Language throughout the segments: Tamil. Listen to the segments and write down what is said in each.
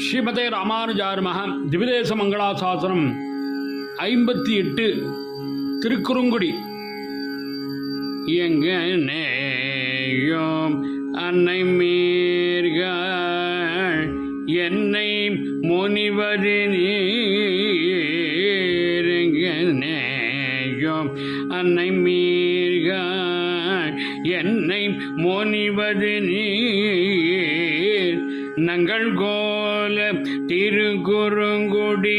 ஸ்ரீமதே ராமானுஜாய நமः. திவிதேச மங்களாசாசனம் 58 திருக்குறுங்குடி. எங்கனேயோம் அன்னை மீர்கள் என்னை முனிவது நீர். எங்கனேயோம் அன்னை மீர்கள் என்னை முனிவது நீர். நங்கள் கோல திருக்குறுங்குடி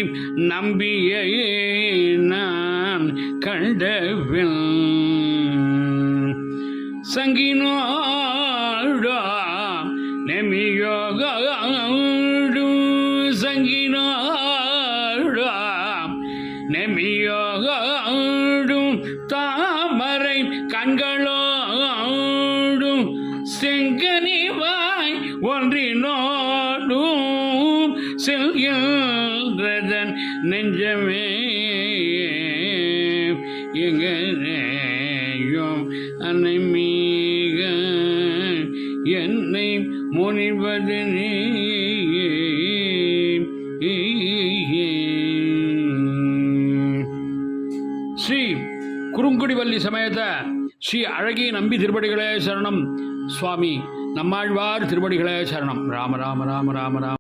நம்பியை நான் கண்டவில் சங்கினோடா நெமியோடு சங்கினோடா நெமியோடும் தாமரை கண்களோடும் செங்கனிவாய் ஒன்றினோடும் செல்கின்றதன் நெஞ்சமே. எங்கேயும் அன்னை மீக என்னை முனிவது நீ. ஸ்ரீ குறுங்குடிவல்லி சமேத ஸ்ரீ அழகிய நம்பி திருப்படிகளே சரணம். சுவாமி நம்மாழ்வார் திருப்படிகளே சரணம். ராம ராம ராம ராம ராம.